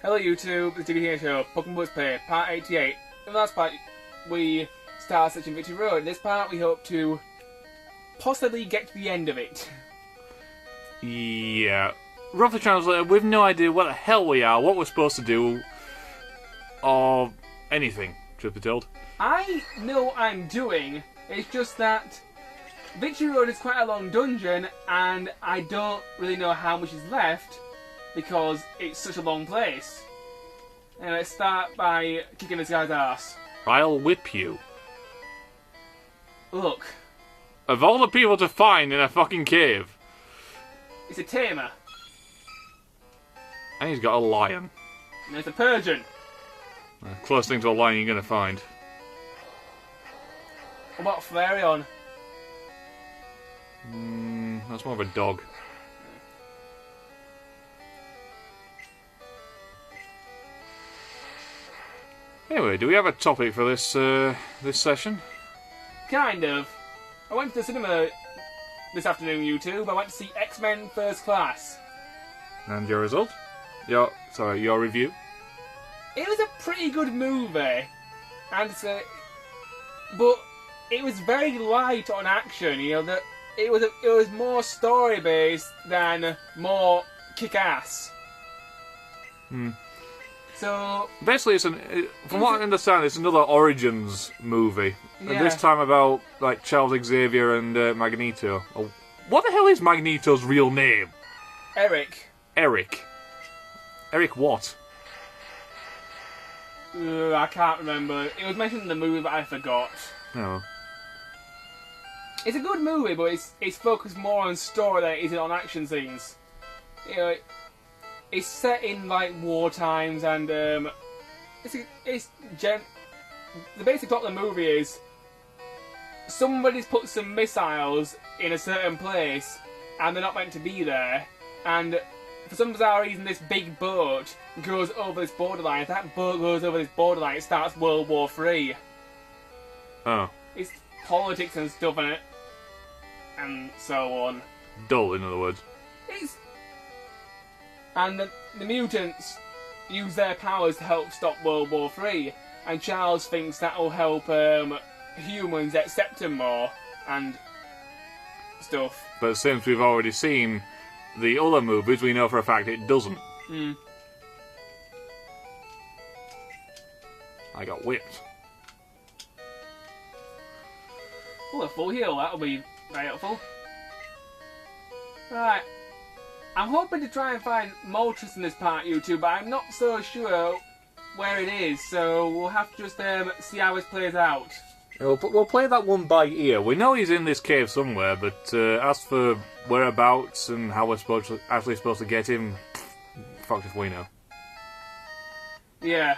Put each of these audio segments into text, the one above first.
Hello YouTube, it's Dbtgamer Show, Pokemon Let's Play, part 88. In the last part, we started searching Victory Road. In this part, we hope to possibly get to the end of it. Yeah. Roughly translated, we've no idea what the hell we are, what we're supposed to do, or anything, truth be told. I know what I'm doing, it's just that Victory Road is quite a long dungeon, and I don't really know how much is left, because it's such a long place. And let's start by kicking this guy's ass. I'll whip you. Look. Of all the people to find in a fucking cave. It's a tamer. And he's got a lion. And it's a Persian. Closest thing to a lion you're gonna find. What about Flareon? That's more of a dog. Anyway, do we have a topic for this this session? Kind of. I went to the cinema this afternoon, YouTube. I went to see X-Men First Class. And your result? Your review? It was a pretty good movie, and but it was very light on action. You know that it was more story based than more kick-ass. So basically, from what I understand, it's another Origins movie, yeah. And this time about like Charles Xavier and Magneto. Oh, what the hell is Magneto's real name? Eric. Eric. Eric what? I can't remember. It was mentioned in the movie, but I forgot. No. It's a good movie, but it's focused more on story than it is on action scenes. You know, it's set in like war times, and the basic plot of the movie is somebody's put some missiles in a certain place, and they're not meant to be there, and for some bizarre reason this big boat goes over this borderline. If that boat goes over this borderline, it starts World War III. Oh. It's politics and stuff in it, and so on. Dull, in other words. And the mutants use their powers to help stop World War III, and Charles thinks that will help humans accept him more, and stuff. But since we've already seen the other movies, we know for a fact it doesn't. I got whipped. Oh, a full heal, that'll be very helpful. Right. I'm hoping to try and find Moltres in this part, YouTube, but I'm not so sure where it is, so we'll have to just see how this plays out. We'll play that one by ear. We know he's in this cave somewhere, but as for whereabouts and how we're actually supposed to get him, fuck if we know. Yeah.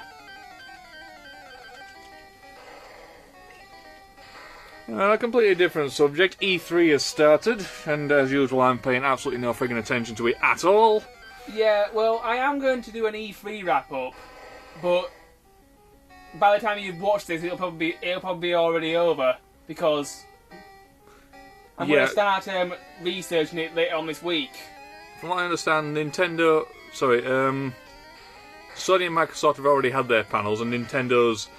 A completely different subject. E3 has started, and as usual I'm paying absolutely no friggin' attention to it at all. Yeah, well, I am going to do an E3 wrap-up, but by the time you've watched this, it'll probably be already over, because I'm going to start researching it later on this week. From what I understand, Sony and Microsoft have already had their panels, and Nintendo's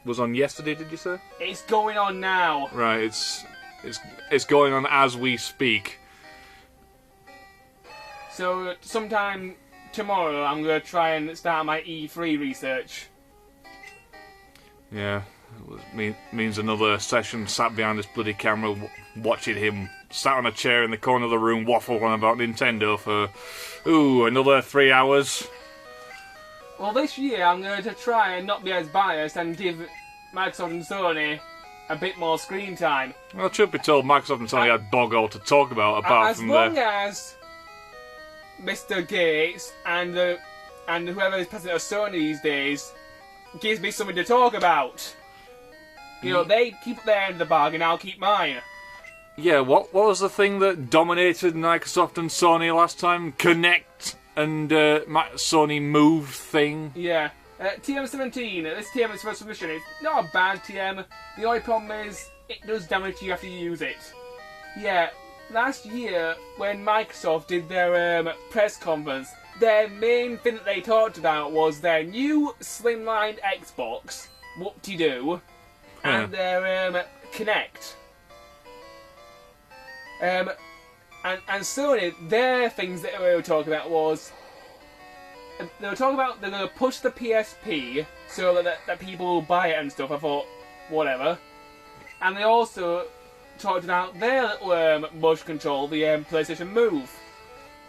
was on yesterday, did you say? It's going on now. Right, it's going on as we speak. So sometime tomorrow I'm going to try and start my E3 research. Yeah, it means another session sat behind this bloody camera watching him sat on a chair in the corner of the room waffle on about Nintendo for, another 3 hours. Well, this year I'm going to try and not be as biased and give Microsoft and Sony a bit more screen time. Well, truth be told, Microsoft and Sony had bog all to talk about apart from as long as Mr. Gates and whoever is president of Sony these days gives me something to talk about. You know, they keep their end of the bargain, I'll keep mine. Yeah, what was the thing that dominated Microsoft and Sony last time? Kinect and Sony Move thing? Yeah. TM17, this TM is first submission. It's not a bad TM. The only problem is it does damage you after you use it. Yeah, last year when Microsoft did their press conference, their main thing that they talked about was their new slimlined Xbox, whoop-de-doo, and their Kinect. And Sony, their things that they were talking about was they were talking about they're going to push the PSP so that people will buy it and stuff. I thought, whatever. And they also talked about their little motion control, the PlayStation Move.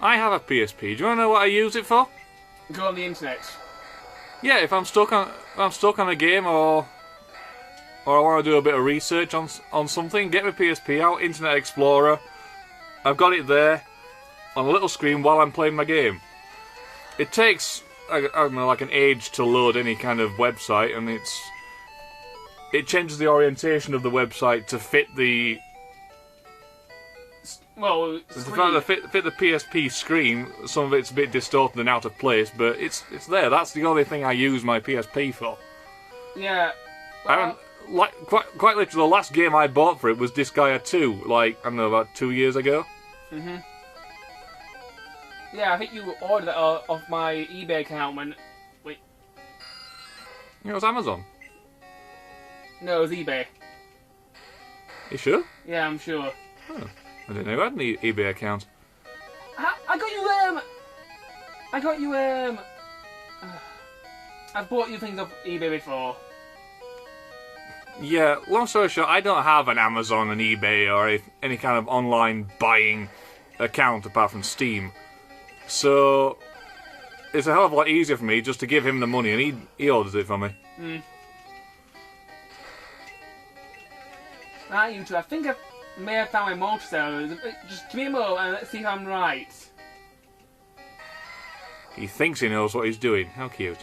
I have a PSP. Do you want to know what I use it for? Go on the internet. Yeah, if I'm stuck on a game or I want to do a bit of research on something, get my PSP out, Internet Explorer. I've got it there on a little screen while I'm playing my game. It takes, I don't know, like an age to load any kind of website, and it changes the orientation of the website to fit the fit the PSP screen. Some of it's a bit distorted and out of place, but it's there. That's the only thing I use my PSP for. Yeah. Well, quite literally, the last game I bought for it was Disgaea 2, like, I don't know, about 2 years ago. Mhm. Yeah, I think you ordered that off my eBay account when... Wait. It was Amazon. No, it was eBay. You sure? Yeah, I'm sure. Oh, I didn't know you had an eBay account. I got you, I've bought you things off eBay before. Yeah, long story short, I don't have an Amazon, an eBay, or any kind of online buying account apart from Steam. So, it's a hell of a lot easier for me just to give him the money and he orders it for me. Hmm. Right, you two, I think I may have found my multi-sellers. Just give me a moment and let's see if I'm right. He thinks he knows what he's doing. How cute.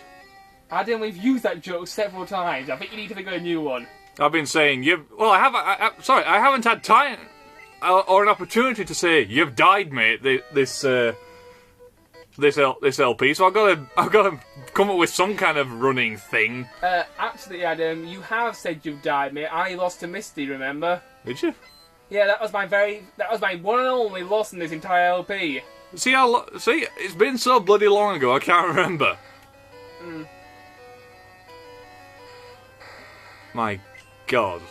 Adam, we've used that joke several times. I think you need to think of a new one. I've been saying I haven't had time or an opportunity to say you've died, mate. This LP, so I've got to come up with some kind of running thing. Actually, Adam, you have said you've died, mate. I lost to Misty, remember? Did you? Yeah, that was my one and only loss in this entire LP. See it's been so bloody long ago. I can't remember. Hmm. My God.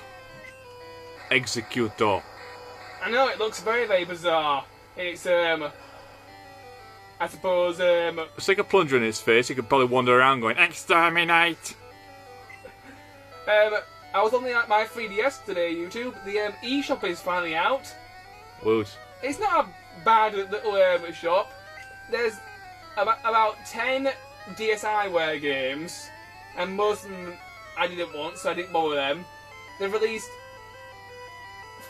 Executor. I know, it looks very, very bizarre. It's, I suppose, Stick a plunger in his face, he could probably wander around going, exterminate! I was on my 3DS today, YouTube. The, eShop is finally out. Woot. It's not a bad little, shop. There's about 10 DSiWare games, and most of them I didn't want, so I didn't bother them. They've released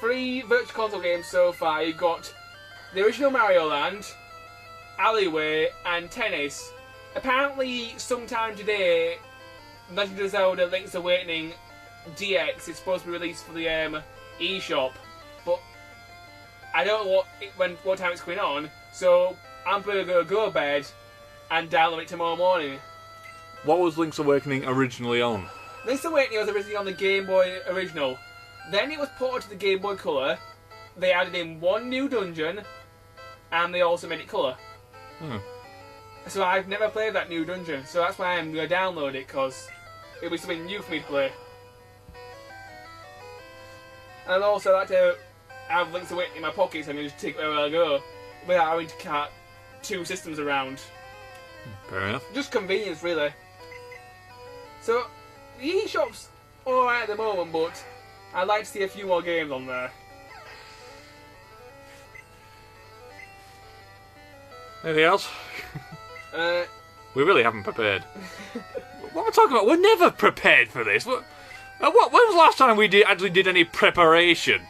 3 Virtual Console games so far. You've got the original Mario Land, Alleyway, and Tennis. Apparently, sometime today, Legend of Zelda Link's Awakening DX is supposed to be released for the eShop, but I don't know what time it's coming on, so I'm going to go to bed and download it tomorrow morning. What was Link's Awakening originally on? Link's Awakening was originally on the Game Boy original. Then it was ported to the Game Boy Color. They added in 1 new dungeon, and they also made it colour. Hmm. So I've never played that new dungeon, so that's why I'm going to download it, because it'll be something new for me to play. And also I like to have Link's Awakening in my pocket so I can just take it wherever I go, without having to cart 2 systems around. Fair enough. Just convenience, really. So, the eShop's alright at the moment, but I'd like to see a few more games on there. Anything else? We really haven't prepared. What am I talking about? We're never prepared for this. When was the last time we actually did any preparation?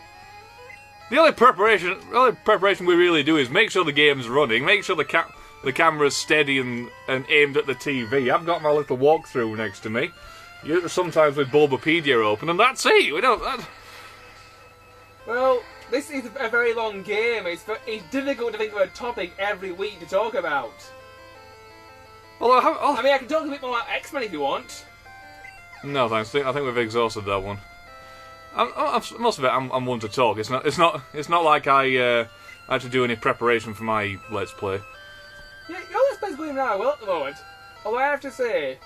The only preparation we really do is make sure the game's running, make sure the camera's steady and aimed at the TV. I've got my little walkthrough next to me. Sometimes with Bulbapedia open, and that's it. We don't. Well, this is a very long game. It's difficult to think of a topic every week to talk about. Although, I mean, I can talk a bit more about X-Men if you want. No, thanks. I think we've exhausted that one. Most of it, I'm one to talk. It's not like I had to do any preparation for my Let's Play. Yeah, your Let's basically him now, well, at the moment. Although I have to say,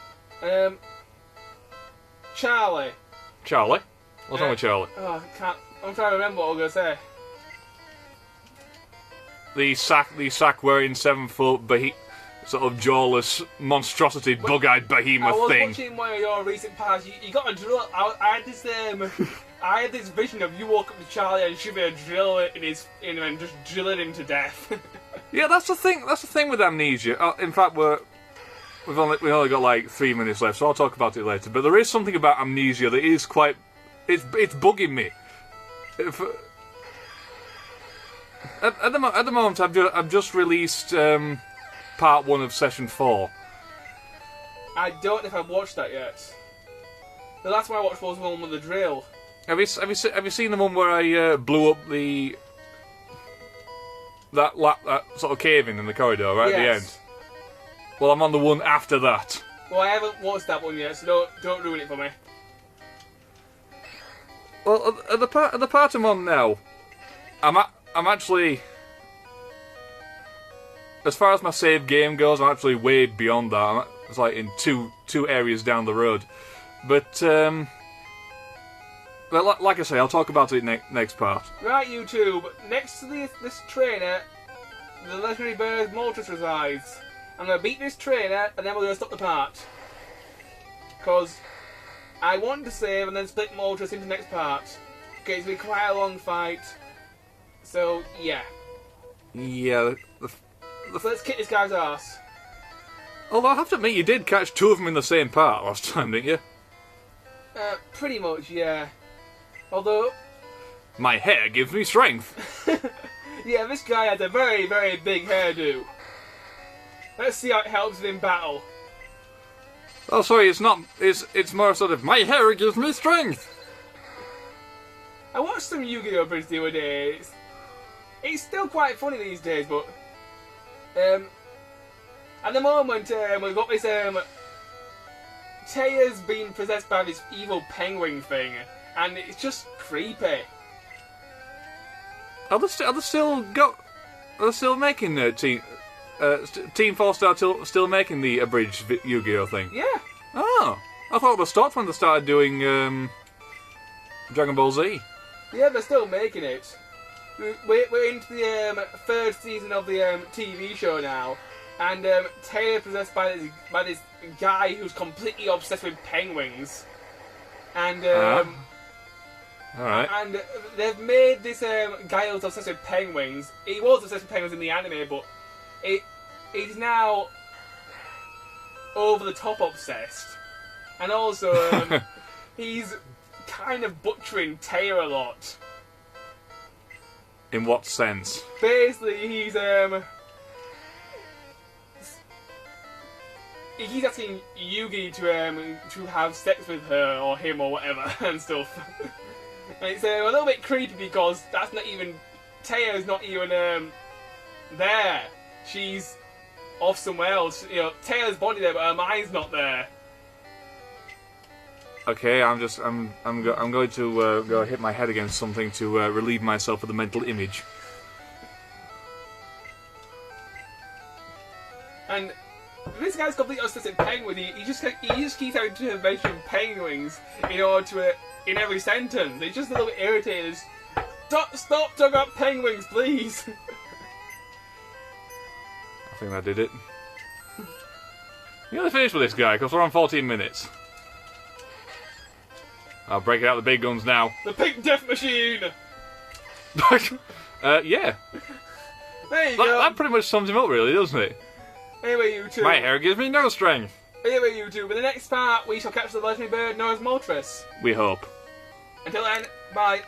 Charlie. Charlie? What's wrong with Charlie? Oh, I can't. I'm trying to remember what I was going to say. The sack wearing 7 foot sort of jawless monstrosity bug-eyed behemoth thing. I was watching one of your recent parts. You got a drill. I had this vision of you walk up to Charlie and shove a drill in him and just drilling him to death. Yeah, that's the thing. That's the thing with Amnesia. In fact, we've only got like 3 minutes left, so I'll talk about it later. But there is something about Amnesia that is quite. It's bugging me. At the moment, I've just released part 1 of session 4. I don't know if I've watched that yet. The last one I watched was the one with the drill. Have you seen the one where I blew up that sort of cave in the corridor right at the end? Well, I'm on the one after that. Well, I haven't watched that one yet, so don't ruin it for me. Well, at the part I'm on now, I'm actually, as far as my save game goes, I'm actually way beyond that. It's like in two areas down the road, but like I say, I'll talk about it next part. Right, YouTube. Next to this trainer, the legendary bird Moltres resides. I'm gonna beat this trainer, and then we're gonna stop the part. Because I want to save and then split Moltres into the next part. Okay, it's been quite a long fight. So, yeah. Yeah. So let's kick this guy's ass. Although I have to admit, you did catch 2 of them in the same part last time, didn't you? Pretty much, yeah. Although... My hair gives me strength. Yeah, this guy has a very, very big hairdo. Let's see how it helps him in battle. Oh, sorry, it's not... It's more sort of, my hair gives me strength. I watched some Yu-Gi-Oh! Bridge the other day. It's still quite funny these days, but... at the moment, we've got this, Taya's been possessed by this evil penguin thing, and it's just creepy. Are they still making Team 4-Star still making the abridged Yu-Gi-Oh! Thing? Yeah. Oh, I thought they stopped when they started doing Dragon Ball Z. Yeah, they're still making it. We're into the 3rd season of the TV show now, and Taylor possessed by this guy who's completely obsessed with penguins, and alright. And they've made this guy who's obsessed with penguins. He was obsessed with penguins in the anime, but he's now over the top obsessed, and also he's kind of butchering Taylor a lot. In what sense? Basically, he's asking Yugi to have sex with her or him or whatever and stuff. And it's a little bit creepy because that's not even Taya's not even there. She's off somewhere else. You know, Taya's body there, but her mind's not there. Okay, I'm going to go hit my head against something to relieve myself of the mental image. And this guy's completely obsessed with penguins. He just keeps having to mention penguins in order to in every sentence. It's just a little bit irritating. Stop talking about penguins, please. I think I did it. You gotta finish with this guy because we're on 14 minutes. I'll break out the big guns now. The pink death machine! Yeah. There you go. That pretty much sums him up, really, doesn't it? Anyway, you two. My hair gives me no strength. Anyway, you two. In the next part, we shall catch the legendary bird known as Moltres. We hope. Until then, bye.